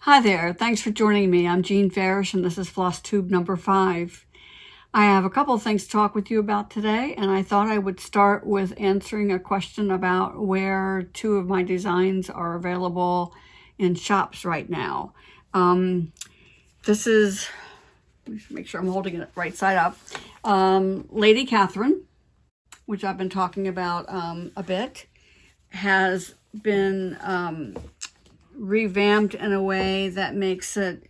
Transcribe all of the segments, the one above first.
Hi there, thanks for joining me. I'm Jean Farish and this is FlossTube number 5. I have a couple of things to talk with you about today, and I thought I would start with answering a question about where 2 of my designs are available in shops right now. This is, let me make sure I'm holding it right side up, Lady Catherine, which I've been talking about a bit, has been revamped in a way that makes it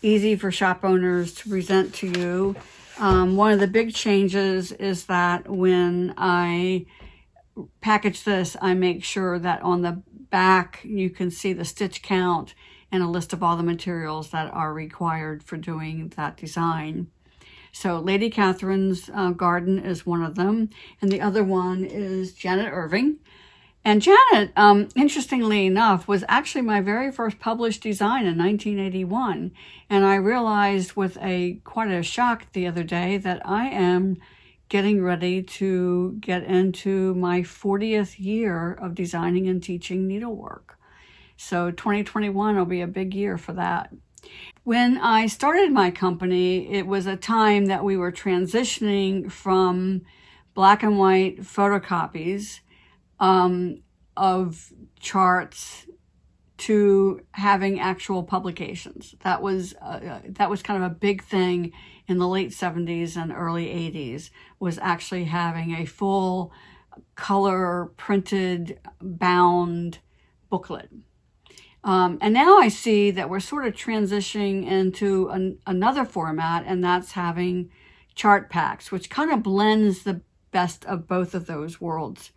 easy for shop owners to present to you. One of the big changes is that when I package this, I make sure that on the back you can see the stitch count and a list of all the materials that are required for doing that design. So Lady Catherine's garden is one of them, and the other one is Janet Irving. And Janet, interestingly enough, was actually my very first published design in 1981. And I realized with quite a shock the other day that I am getting ready to get into my 40th year of designing and teaching needlework. So 2021 will be a big year for that. When I started my company, it was a time that we were transitioning from black and white photocopies of charts to having actual publications. That was kind of a big thing in the late 70s and early 80s, was actually having a full color printed bound booklet. And now I see that we're sort of transitioning into another format, and that's having chart packs, which kind of blends the best of both of those worlds.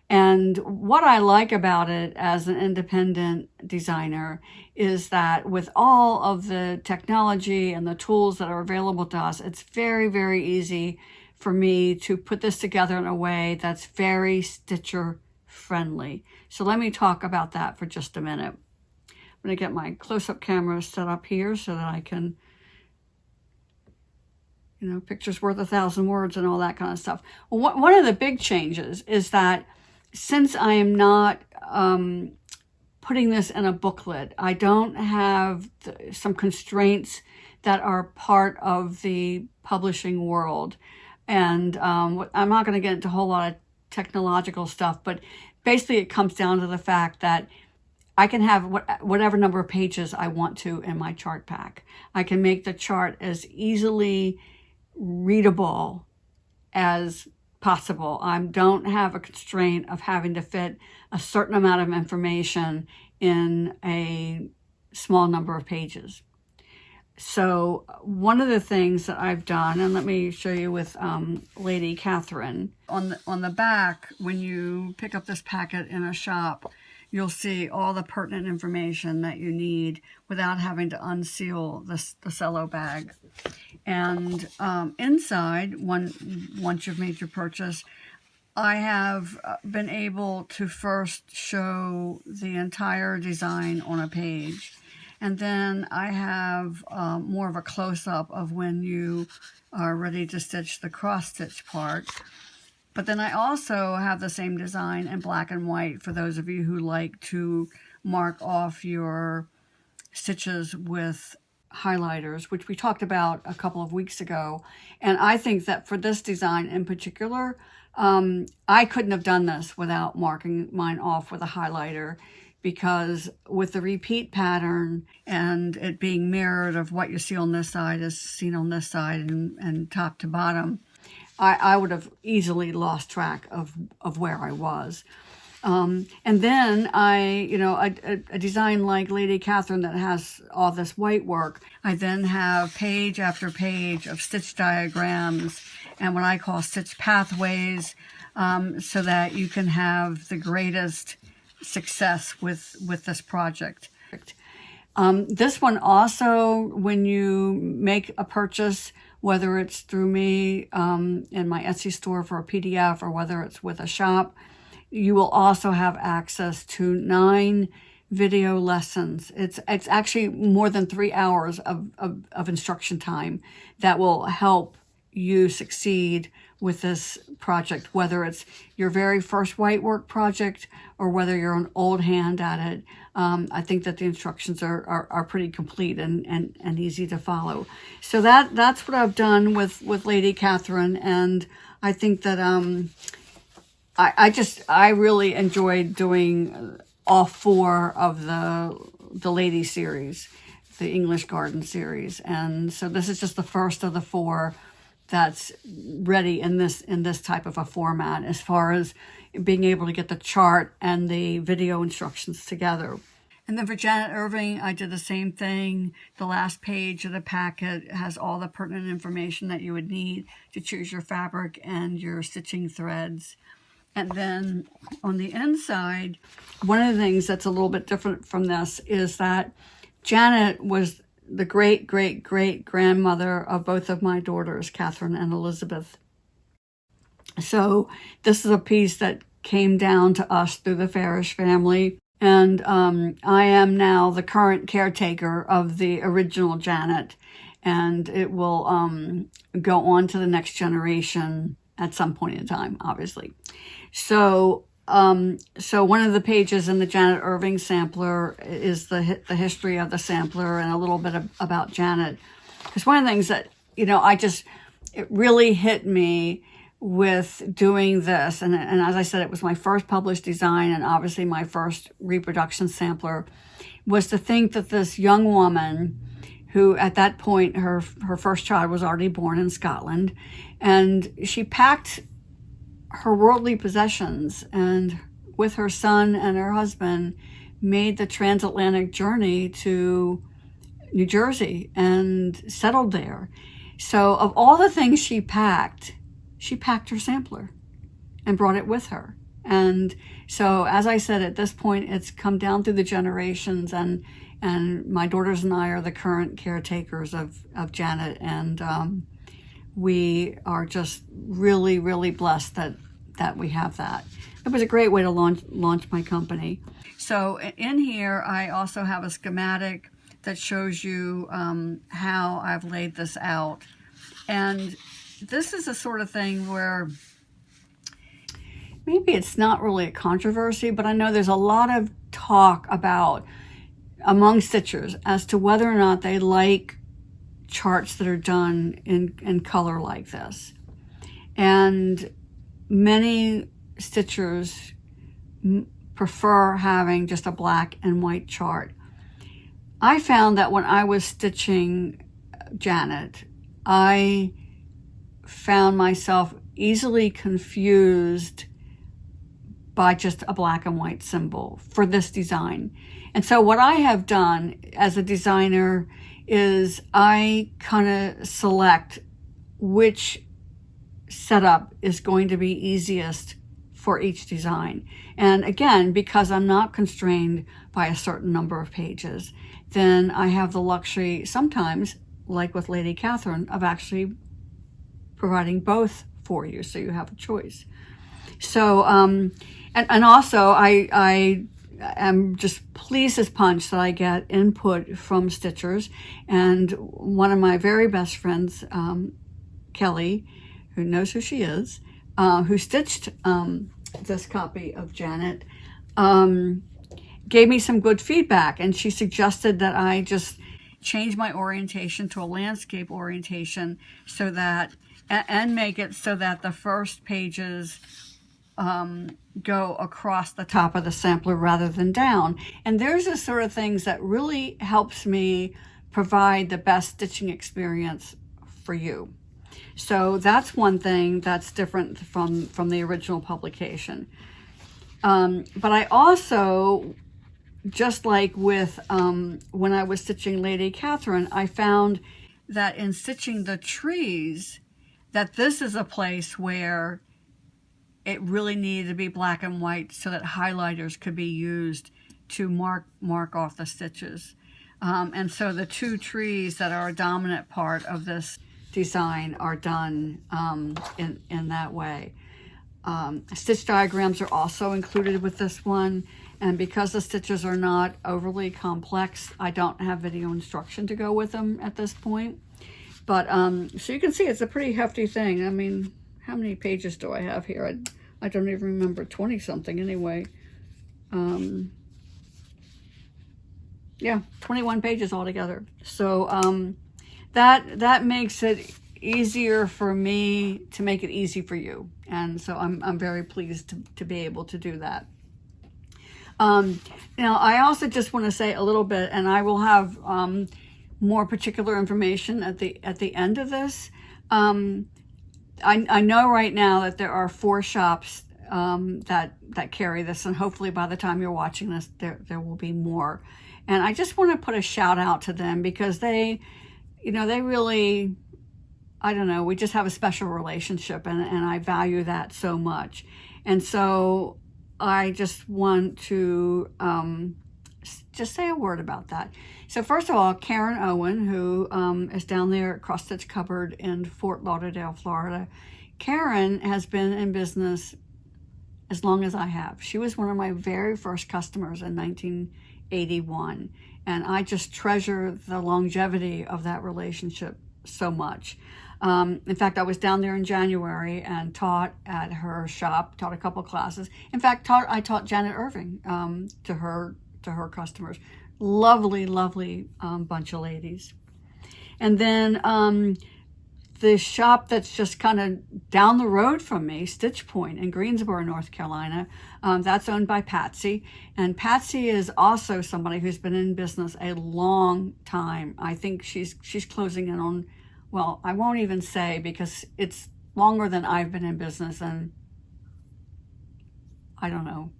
And what I like about it as an independent designer is that with all of the technology and the tools that are available to us, it's very, very easy for me to put this together in a way that's very Stitcher friendly. So let me talk about that for just a minute. I'm going to get my close-up camera set up here so that I can, picture's worth 1,000 words and all that kind of stuff. Well, one of the big changes is that since I am not putting this in a booklet, I don't have some constraints that are part of the publishing world. And I'm not going to get into a whole lot of technological stuff, but basically it comes down to the fact that I can have whatever number of pages I want to in my chart pack. I can make the chart as easily readable as possible. I don't have a constraint of having to fit a certain amount of information in a small number of pages. So one of the things that I've done, and let me show you with Lady Catherine, on the back, when you pick up this packet in a shop, you'll see all the pertinent information that you need without having to unseal the cello bag. And inside, once you've made your purchase, I have been able to first show the entire design on a page. And then I have more of a close-up of when you are ready to stitch the cross-stitch part. But then I also have the same design in black and white for those of you who like to mark off your stitches with highlighters, which we talked about a couple of weeks ago. And I think that for this design in particular, I couldn't have done this without marking mine off with a highlighter, because with the repeat pattern and it being mirrored of what you see on this side is seen on this side and top to bottom, I would have easily lost track of where I was. And then a design like Lady Catherine that has all this white work, I then have page after page of stitch diagrams and what I call stitch pathways, so that you can have the greatest success with this project. This one also, when you make a purchase, whether it's through me in my Etsy store for a PDF or whether it's with a shop, you will also have access to 9 video lessons. It's actually more than 3 hours of instruction time that will help you succeed with this project, whether it's your very first white work project or whether you're an old hand at it. I think that the instructions are pretty complete and easy to follow. So that's what I've done with Lady Catherine, and I think that I really enjoyed doing all 4 of the lady series, the English Garden series, and so this is just the first of the 4 that's ready in this type of a format, as far as being able to get the chart and the video instructions together. And then for Janet Irving, I did the same thing. The last page of the packet has all the pertinent information that you would need to choose your fabric and your stitching threads. And then on the inside, one of the things that's a little bit different from this is that Janet was the great-great-great-grandmother of both of my daughters, Catherine and Elizabeth. So this is a piece that came down to us through the Farish family. And I am now the current caretaker of the original Janet. And it will go on to the next generation at some point in time, obviously. So one of the pages in the Janet Irving sampler is the history of the sampler and a little bit about Janet. Because one of the things that, it really hit me with doing this, and as I said, it was my first published design and obviously my first reproduction sampler, was to think that this young woman who at that point, her first child was already born in Scotland, and she packed her worldly possessions and with her son and her husband made the transatlantic journey to New Jersey and settled there. So of all the things she packed her sampler and brought it with her. And so, as I said, at this point, it's come down through the generations, and my daughters and I are the current caretakers of Janet, and we are just really, really blessed that we have that. It was a great way to launch my company. So in here, I also have a schematic that shows you how I've laid this out. And this is the sort of thing where maybe it's not really a controversy, but I know there's a lot of talk about among stitchers as to whether or not they like charts that are done in color like this. And many stitchers prefer having just a black and white chart. I found that when I was stitching Janet, I found myself easily confused by just a black and white symbol for this design. And so what I have done as a designer is I kind of select which setup is going to be easiest for each design. And again, because I'm not constrained by a certain number of pages, then I have the luxury sometimes, like with Lady Catherine, of actually providing both for you, so you have a choice. So, and also I am just pleased as punch that I get input from stitchers, and one of my very best friends, Kelly, who knows who she is, who stitched this copy of Janet, gave me some good feedback, and she suggested that I just change my orientation to a landscape orientation so that, and make it so that the first pages go across the top of the sampler rather than down. And there's the sort of things that really helps me provide the best stitching experience for you. So that's one thing that's different from the original publication. But I also, just like with when I was stitching Lady Catherine, I found that in stitching the trees, that this is a place where it really needed to be black and white so that highlighters could be used to mark off the stitches. And so the two trees that are a dominant part of this design are done in that way. Stitch diagrams are also included with this one, and because the stitches are not overly complex, I don't have video instruction to go with them at this point. But so you can see it's a pretty hefty thing. I mean, how many pages do I have here? I don't even remember, 20 something anyway. Yeah, 21 pages altogether. So that makes it easier for me to make it easy for you. And so I'm very pleased to be able to do that. Now, I also just want to say a little bit, and I will have more particular information at the end of this. I know right now that there are 4 shops that carry this, and hopefully by the time you're watching this, there will be more. And I just want to put a shout out to them because they really, I don't know, we just have a special relationship, and I value that so much. And so I just want to just say a word about that. So first of all, Karen Owen, who is down there at Cross Stitch Cupboard in Fort Lauderdale, Florida. Karen has been in business as long as I have. She was one of my very first customers in 1981. And I just treasure the longevity of that relationship so much. In fact, I was down there in January and taught at her shop, taught a couple classes. In fact, I taught Janet Irving to her customers. Lovely, lovely bunch of ladies. And then the shop that's just kind of down the road from me, Stitch Point in Greensboro, North Carolina, that's owned by Patsy. And Patsy is also somebody who's been in business a long time. I think she's closing in on, well, I won't even say because it's longer than I've been in business, and I don't know.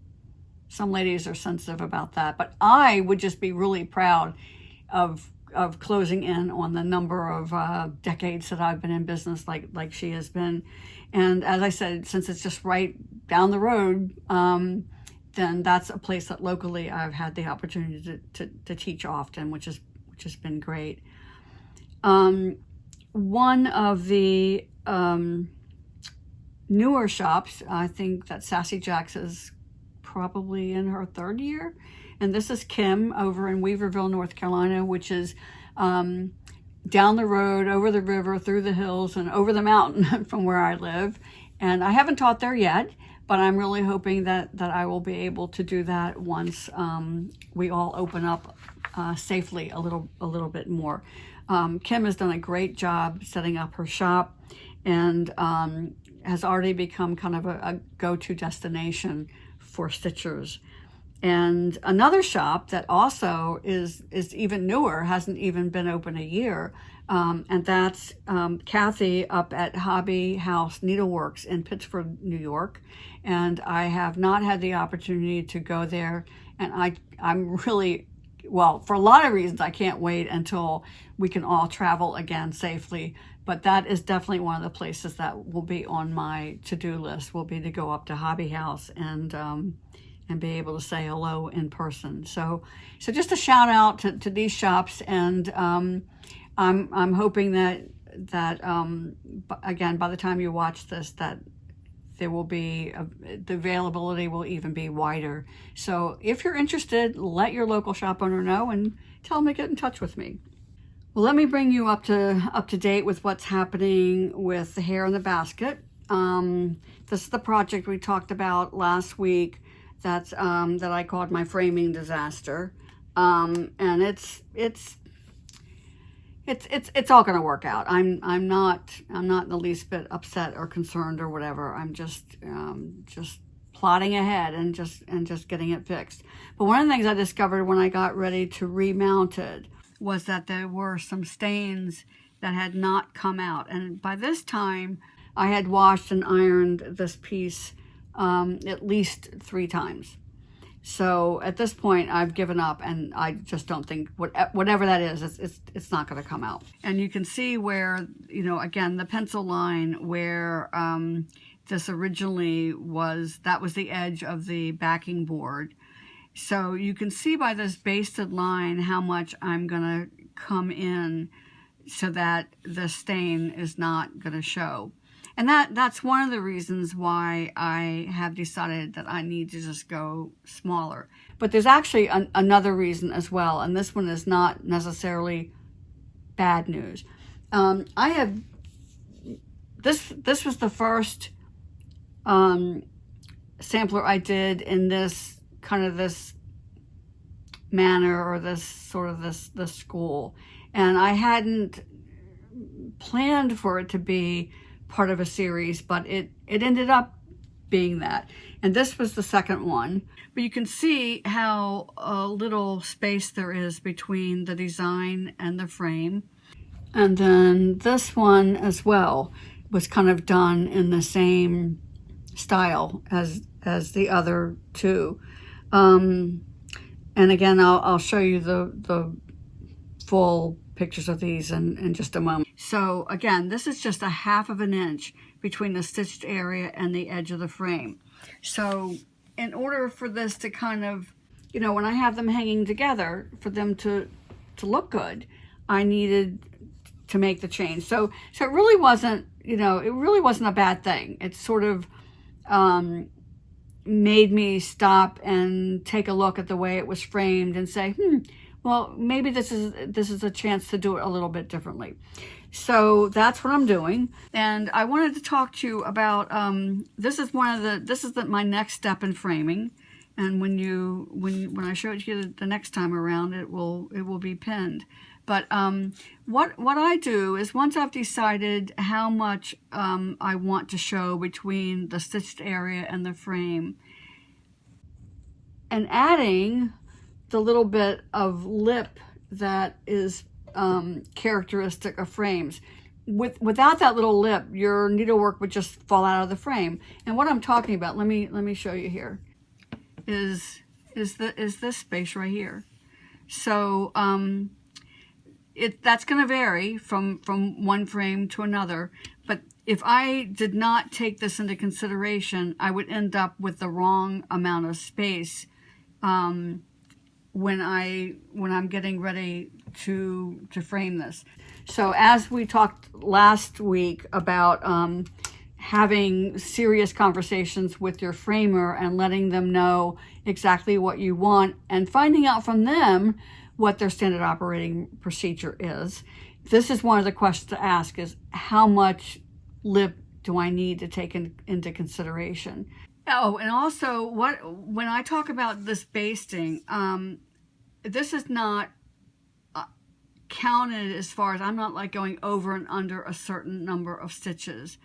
Some ladies are sensitive about that, but I would just be really proud of closing in on the number of decades that I've been in business like she has been. And as I said, since it's just right down the road, then that's a place that locally I've had the opportunity to teach often, which has been great. One of the newer shops, I think that Sassy Jacks is probably in her 3rd year. And this is Kim over in Weaverville, North Carolina, which is down the road, over the river, through the hills, and over the mountain from where I live. And I haven't taught there yet, but I'm really hoping that I will be able to do that once we all open up safely a little bit more. Kim has done a great job setting up her shop, and has already become kind of a go-to destination for stitchers. And another shop that also is even newer, hasn't even been open a year, and that's Kathy up at Hobby House Needleworks in Pittsford, New York. And I have not had the opportunity to go there, and I'm really, well, for a lot of reasons, I can't wait until we can all travel again safely. But that is definitely one of the places that will be on my to-do list, will be to go up to Hobby House and be able to say hello in person. So just a shout out to these shops, and I'm hoping that again, by the time you watch this, that there will be the availability will even be wider. So if you're interested, let your local shop owner know and tell them to get in touch with me. Well, let me bring you up to date with what's happening with the Hare in the Basket. This is the project we talked about last week. That I called my framing disaster, and it's all going to work out. I'm not the least bit upset or concerned or whatever. I'm just plodding ahead and just getting it fixed. But one of the things I discovered when I got ready to remount it was that there were some stains that had not come out, and by this time I had washed and ironed this piece at least 3 times. So at this point, I've given up, and I just don't think whatever that is, it's not going to come out. And you can see where, again, the pencil line where this originally was, that was the edge of the backing board. So you can see by this basted line how much I'm going to come in so that the stain is not going to show. And that's one of the reasons why I have decided that I need to just go smaller. But there's actually another reason as well, and this one is not necessarily bad news. The this was the first sampler I did in this kind of this manner, or this sort of this school, and I hadn't planned for it to be part of a series, but it ended up being that. And this was the second one, but you can see how little space there is between the design and the frame. And then this one as well was kind of done in the same style as the other two. And again, I'll show you the full pictures of these in just a moment. So again, this is just a 1/2 inch between the stitched area and the edge of the frame. So in order for this to kind of, you know, when I have them hanging together, for them to look good, I needed to make the change. So it really wasn't, you know, it really wasn't a bad thing. It sort of made me stop and take a look at the way it was framed and say, well, maybe this is a chance to do it a little bit differently. So that's what I'm doing. And I wanted to talk to you about, this is my next step in framing. And when I show it to you the next time around, it will be pinned. But what I do is, once I've decided how much I want to show between the stitched area and the frame, and adding the little bit of lip that is characteristic of frames. Without that little lip, your needlework would just fall out of the frame. And what I'm talking about, let me show you here, is this space right here. So that's going to vary from one frame to another, but if I did not take this into consideration, I would end up with the wrong amount of space when I'm getting ready to frame this. So as we talked last week about having serious conversations with your framer and letting them know exactly what you want and finding out from them what their standard operating procedure is, this is one of the questions to ask, is how much lip do I need to take into consideration? Oh, and also, when I talk about this basting, this is not counted as far as, I'm not like going over and under a certain number of stitches.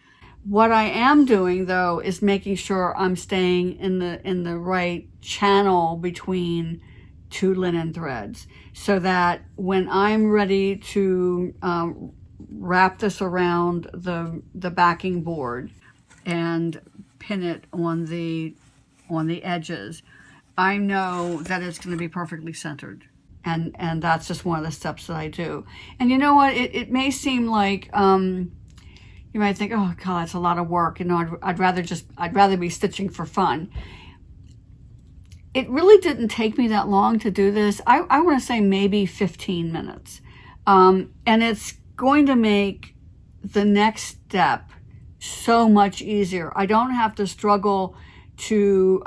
What I am doing, though, is making sure I'm staying in the right channel between two linen threads, so that when I'm ready to wrap this around the backing board and pin it on the edges, I know that it's going to be perfectly centered. And that's just one of the steps that I do. And you know what? It may seem like you might think, oh God, it's a lot of work. You know, I'd rather be stitching for fun. It really didn't take me that long to do this. I want to say maybe 15 minutes. And it's going to make the next step so much easier. I don't have to struggle to,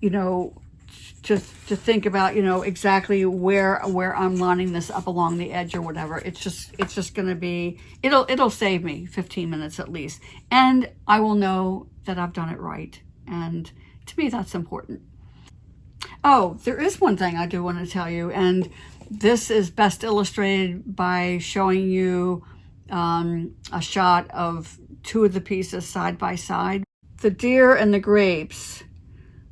you know, to think about, you know, exactly where I'm lining this up along the edge or whatever. It's just going to be, it'll save me 15 minutes at least. And I will know that I've done it right. And to me, that's important. Oh, there is one thing I do want to tell you, and this is best illustrated by showing you a shot of two of the pieces side by side. The deer and the grapes,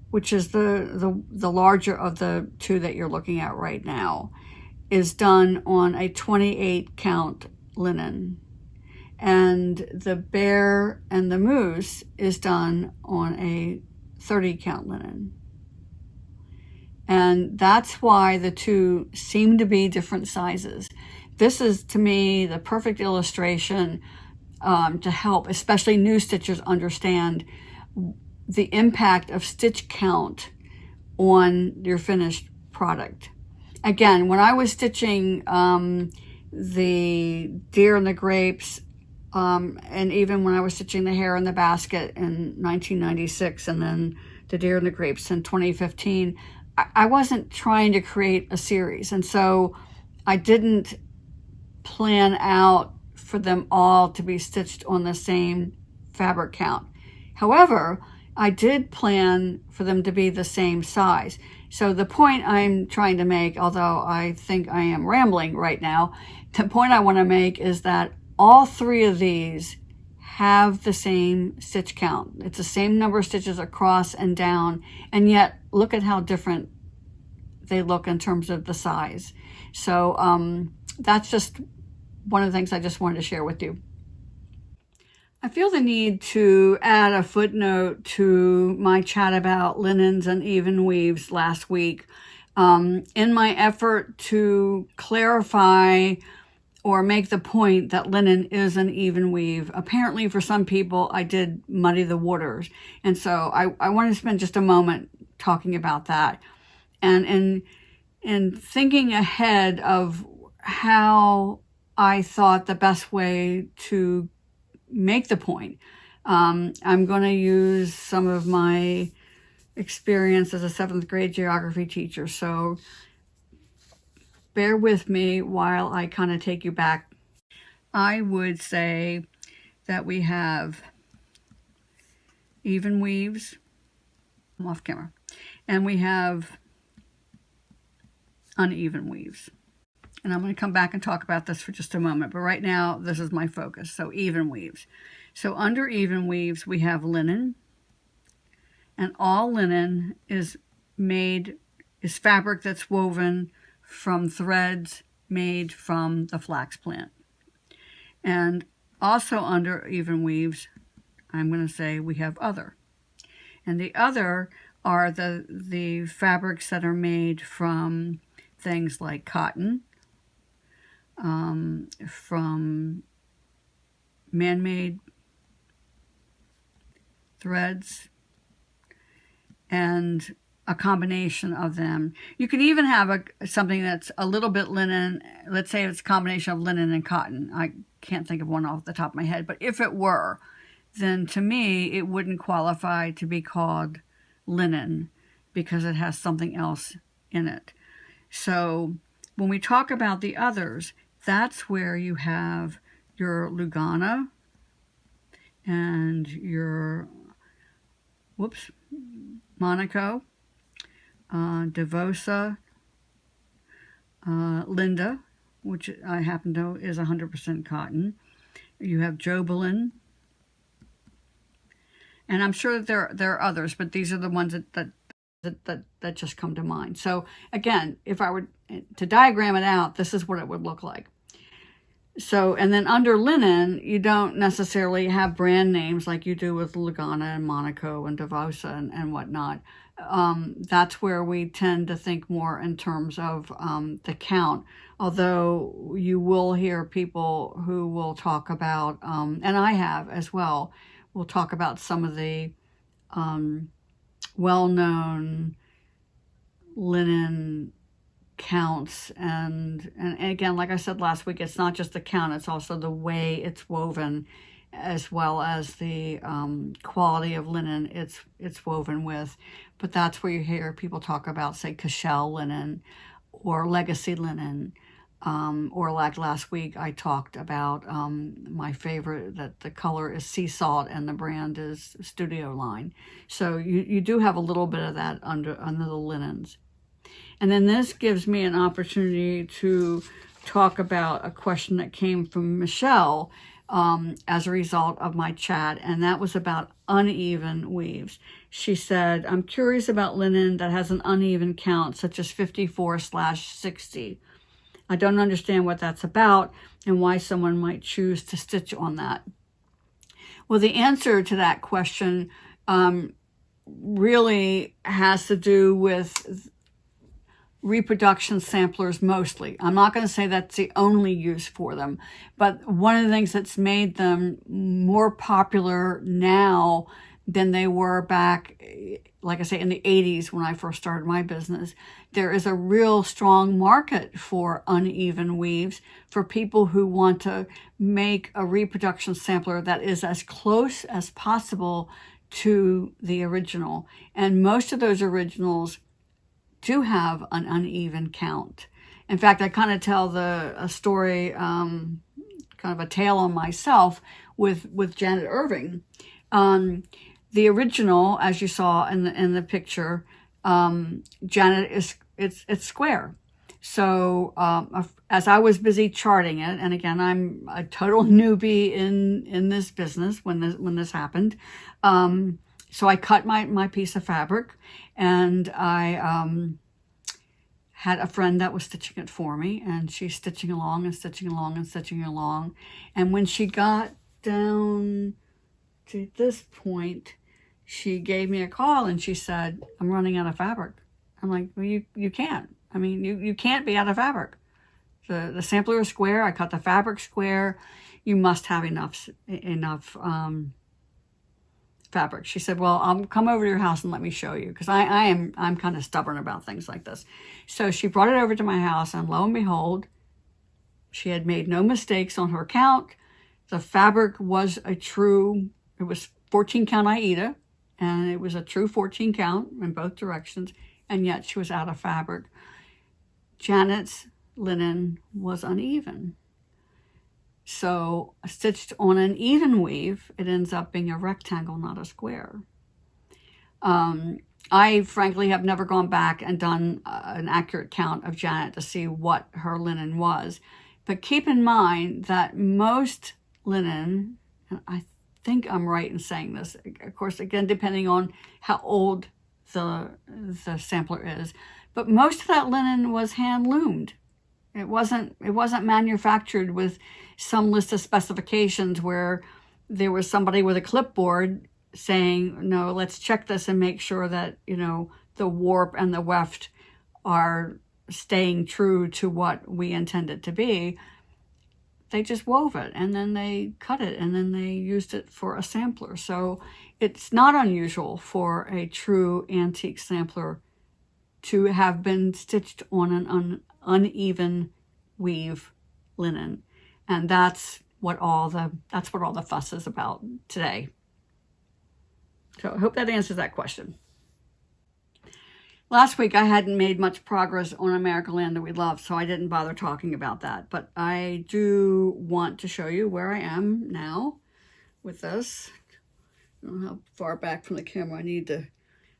which is the larger of the two that you're looking at right now, is done on a 28 count linen. And the bear and the moose is done on a 30 count linen. And that's why the two seem to be different sizes. This is, to me, the perfect illustration to help, especially new stitchers, understand the impact of stitch count on your finished product. Again, when I was stitching the deer and the grapes, and even when I was stitching the hare and the basket in 1996, and then the deer and the grapes in 2015, I wasn't trying to create a series. And so I didn't plan out for them all to be stitched on the same fabric count. However, I did plan for them to be the same size. So the point I'm trying to make, although I think I am rambling right now, the point I want to make is that all three of these have the same stitch count. It's the same number of stitches across and down, and yet look at how different they look in terms of the size. So that's just one of the things I just wanted to share with you. I feel the need to add a footnote to my chat about linens and even weaves last week. In my effort to clarify or make the point that linen is an even weave, apparently for some people I did muddy the waters. And so I want to spend just a moment talking about that. And in thinking ahead of how I thought the best way to make the point, I'm going to use some of my experience as a 7th grade geography teacher. So bear with me while I kind of take you back. I would say that we have even weaves. I'm off camera. And we have uneven weaves. And I'm going to come back and talk about this for just a moment. But right now, this is my focus. So even weaves. So under even weaves, we have linen. And all linen is fabric that's woven from threads made from the flax plant. And also under even weaves, I'm going to say we have other. And the other are the fabrics that are made from things like cotton, from man-made threads, and a combination of them. You could even have something that's a little bit linen. Let's say it's a combination of linen and cotton. I can't think of one off the top of my head, but if it were, then to me, it wouldn't qualify to be called linen because it has something else in it. So when we talk about the others, that's where you have your Lugana and your, Monaco, Devosa, Linda, which I happen to know is 100% cotton. You have Jobelin. And I'm sure that there are others, but these are the ones that just come to mind. So again, if I were to diagram it out, this is what it would look like. So, and then under linen, you don't necessarily have brand names like you do with Lugana and Monaco and Devosa and whatnot. That's where we tend to think more in terms of the count. Although you will hear people who will talk about, and I have as well, we'll talk about some of the well-known linen counts. And again, like I said last week, it's not just the count, it's also the way it's woven, as well as the quality of linen it's woven with. But that's where you hear people talk about, say, Cashel linen or legacy linen. Or like last week, I talked about my favorite, that the color is sea salt and the brand is Studio Line. So you do have a little bit of that under the linens. And then this gives me an opportunity to talk about a question that came from Michelle as a result of my chat, and that was about uneven weaves. She said, I'm curious about linen that has an uneven count, such as 54/60. I don't understand what that's about and why someone might choose to stitch on that. Well, the answer to that question really has to do with reproduction samplers mostly. I'm not going to say that's the only use for them, but one of the things that's made them more popular now than they were back, like I say, in the 80s when I first started my business, there is a real strong market for uneven weaves for people who want to make a reproduction sampler that is as close as possible to the original. And most of those originals do have an uneven count. In fact, I kind of tell a story, kind of a tale on myself with Janet Irving. The original, as you saw in the picture, Janet it's square. So as I was busy charting it, and again, I'm a total newbie in this business when this happened. So I cut my piece of fabric, and I had a friend that was stitching it for me, and she's stitching along and stitching along and stitching along. And when she got down to this point, she gave me a call and she said, "I'm running out of fabric." I'm like, "Well, you can't. I mean, you can't be out of fabric. The sampler is square. I cut the fabric square. You must have enough fabric." She said, "Well, I'll come over to your house and let me show you," because I'm kind of stubborn about things like this. So she brought it over to my house, and lo and behold, she had made no mistakes on her count. The fabric was it was 14 count Aida, and it was a true 14 count in both directions, and yet she was out of fabric. Janet's linen was uneven. So stitched on an even weave, it ends up being a rectangle, not a square. I frankly have never gone back and done an accurate count of Janet to see what her linen was. But keep in mind that most linen, and I think I'm right in saying this, of course, again, depending on how old the sampler is, but most of that linen was hand loomed. It wasn't manufactured with some list of specifications where there was somebody with a clipboard saying, "No, let's check this and make sure that, the warp and the weft are staying true to what we intend it to be." They just wove it, and then they cut it, and then they used it for a sampler. So it's not unusual for a true antique sampler to have been stitched on an uneven weave linen. And that's what all the fuss is about today. So I hope that answers that question. Last week I hadn't made much progress on America Land That We Love, so I didn't bother talking about that. But I do want to show you where I am now with this. I don't know how far back from the camera I need to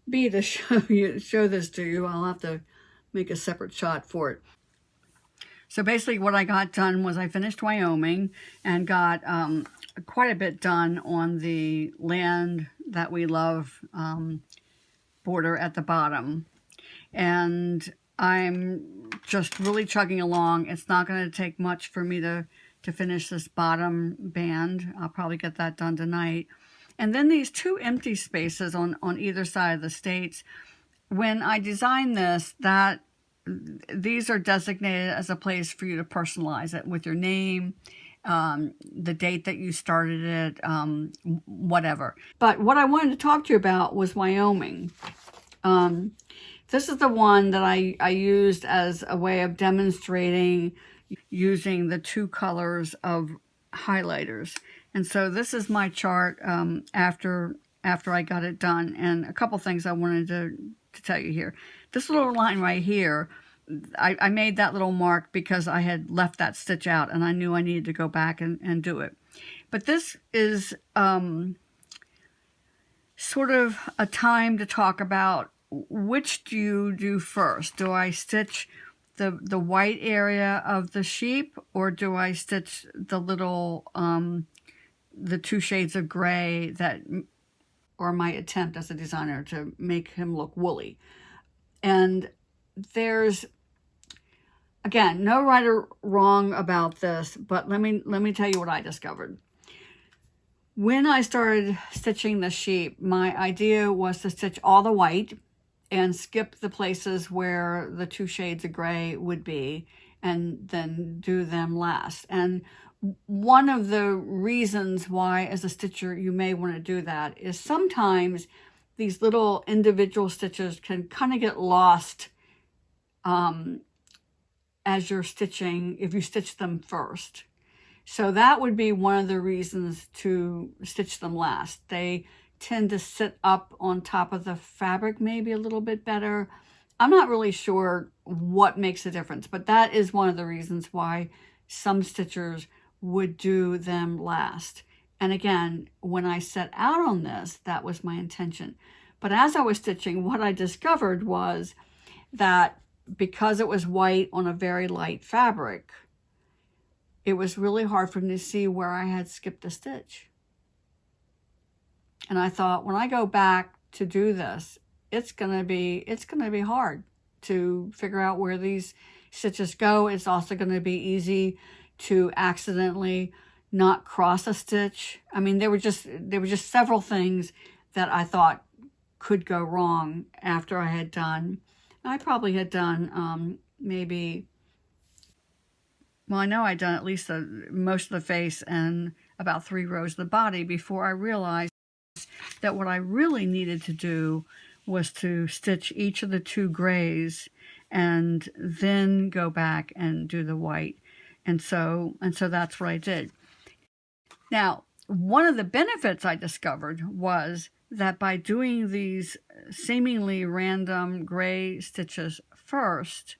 be to show this to you. I'll have to make a separate shot for it. So basically what I got done was I finished Wyoming and got quite a bit done on the Land That We Love border at the bottom. And I'm just really chugging along. It's not going to take much for me to finish this bottom band. I'll probably get that done tonight. And then these two empty spaces on either side of the states. When I designed this, these are designated as a place for you to personalize it with your name, the date that you started it, whatever. But what I wanted to talk to you about was Wyoming. This is the one that I used as a way of demonstrating using the two colors of highlighters. And so this is my chart after I got it done. And a couple things I wanted to tell you here. This little line right here, I made that little mark because I had left that stitch out and I knew I needed to go back and do it. But this is sort of a time to talk about which do you do first. Do I stitch the white area of the sheep, or do I stitch the little, the two shades of gray that, or my attempt as a designer to make him look woolly? And there's, again, no right or wrong about this, but let me tell you what I discovered. When I started stitching the sheep, my idea was to stitch all the white and skip the places where the two shades of gray would be, and then do them last. And one of the reasons why, as a stitcher, you may want to do that is sometimes these little individual stitches can kind of get lost as you're stitching, if you stitch them first. So that would be one of the reasons to stitch them last. They tend to sit up on top of the fabric maybe a little bit better. I'm not really sure what makes a difference, but that is one of the reasons why some stitchers would do them last. And again, when I set out on this, that was my intention. But as I was stitching, what I discovered was that because it was white on a very light fabric, it was really hard for me to see where I had skipped a stitch. And I thought, when I go back to do this, it's gonna be hard to figure out where these stitches go. It's also gonna be easy to accidentally not cross a stitch. I mean, there were just several things that I thought could go wrong after I had done. I probably had done maybe, well, I know I'd done at least most of the face and about 3 rows of the body before I realized that what I really needed to do was to stitch each of the 2 grays and then go back and do the white. And so that's what I did. Now, one of the benefits I discovered was that by doing these seemingly random gray stitches first,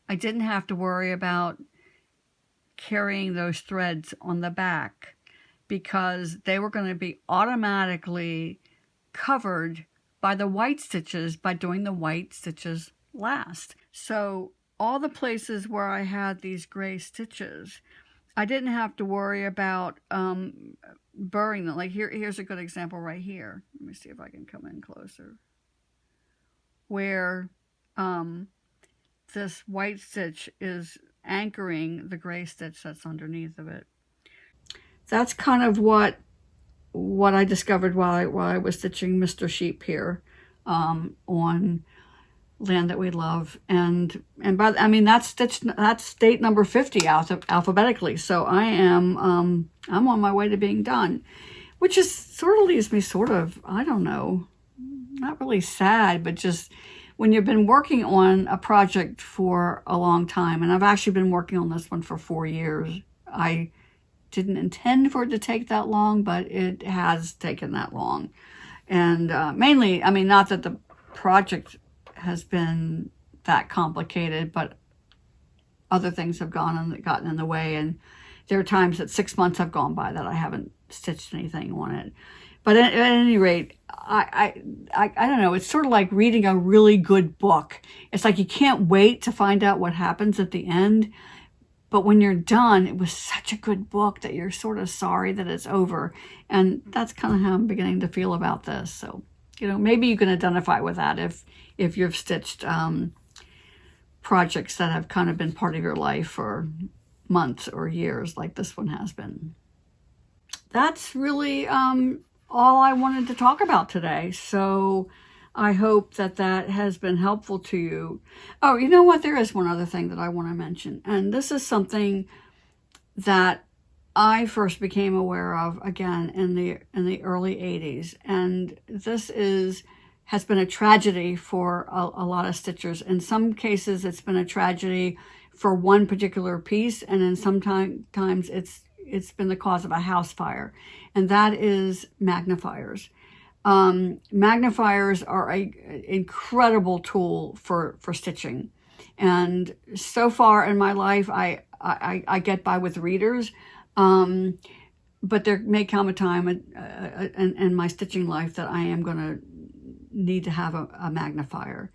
I didn't have to worry about carrying those threads on the back, because they were going to be automatically covered by the white stitches by doing the white stitches last. So all the places where I had these gray stitches, I didn't have to worry about burring them. Like here's a good example right here. Let me see if I can come in closer. Where this white stitch is anchoring the gray stitch that's underneath of it. That's kind of what I discovered while I was stitching Mr. Sheep here on Land That We Love, and I mean that's state number 50 alphabetically. So I'm on my way to being done, which is sort of leaves me I don't know, not really sad, but just when you've been working on a project for a long time, and I've actually been working on this one for 4 years. I didn't intend for it to take that long, but it has taken that long. And mainly, I mean, not that the project has been that complicated, but other things have gotten in the way. And there are times that 6 months have gone by that I haven't stitched anything on it. But at any rate, I don't know. It's sort of like reading a really good book. It's like you can't wait to find out what happens at the end. But when you're done, it was such a good book that you're sort of sorry that it's over. And that's kind of how I'm beginning to feel about this. So, maybe you can identify with that if you've stitched projects that have kind of been part of your life for months or years, like this one has been. That's really all I wanted to talk about today. So I hope that has been helpful to you. Oh, you know what? There is one other thing that I want to mention. And this is something that I first became aware of again in the early 80s. And this has been a tragedy for a lot of stitchers. In some cases, it's been a tragedy for one particular piece. And then sometimes it's been the cause of a house fire. And that is magnifiers. Magnifiers are an incredible tool for stitching. And so far in my life, I get by with readers, but there may come a time in my stitching life that I am going to need to have a magnifier.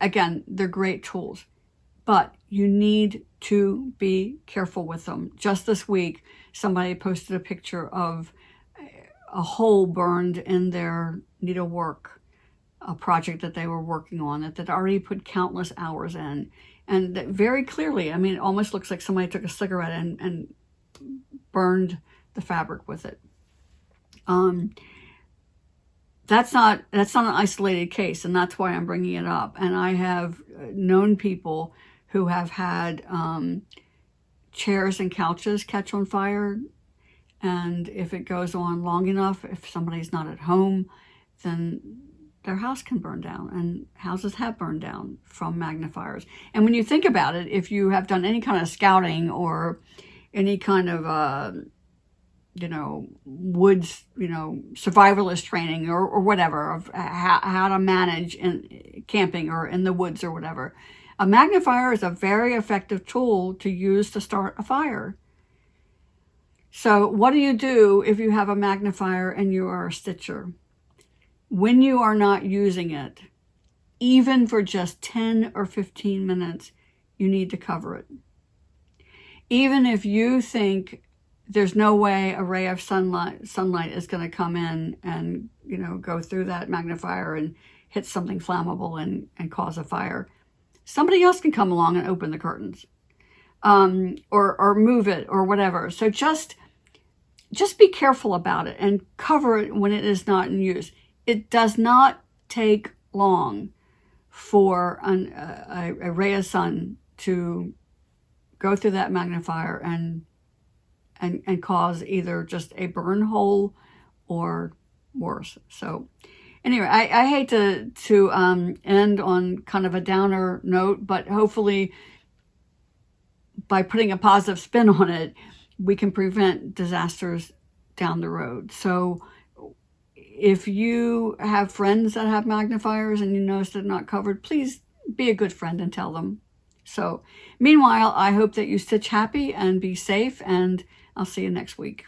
Again, they're great tools, but you need to be careful with them. Just this week, somebody posted a picture of a hole burned in their needlework, a project that they were working on that already put countless hours in. And that very clearly, I mean, it almost looks like somebody took a cigarette and burned the fabric with it. That's not an isolated case, and that's why I'm bringing it up. And I have known people who have had chairs and couches catch on fire. And if it goes on long enough, if somebody's not at home, then their house can burn down. And houses have burned down from magnifiers. And when you think about it, if you have done any kind of scouting or any kind of, woods, survivalist training or whatever, of how to manage in camping or in the woods or whatever, a magnifier is a very effective tool to use to start a fire. So what do you do if you have a magnifier and you are a stitcher? When you are not using it, even for just 10 or 15 minutes, you need to cover it. Even if you think there's no way a ray of sunlight is going to come in and, you know, go through that magnifier and hit something flammable and cause a fire, somebody else can come along and open the curtains, or move it or whatever. So just be careful about it and cover it when it is not in use. It does not take long for a ray of sun to go through that magnifier and cause either just a burn hole or worse. So anyway, I hate to end on kind of a downer note, but hopefully by putting a positive spin on it, we can prevent disasters down the road. So if you have friends that have magnifiers and you notice they're not covered, please be a good friend and tell them. So meanwhile, I hope that you stitch happy and be safe, and I'll see you next week.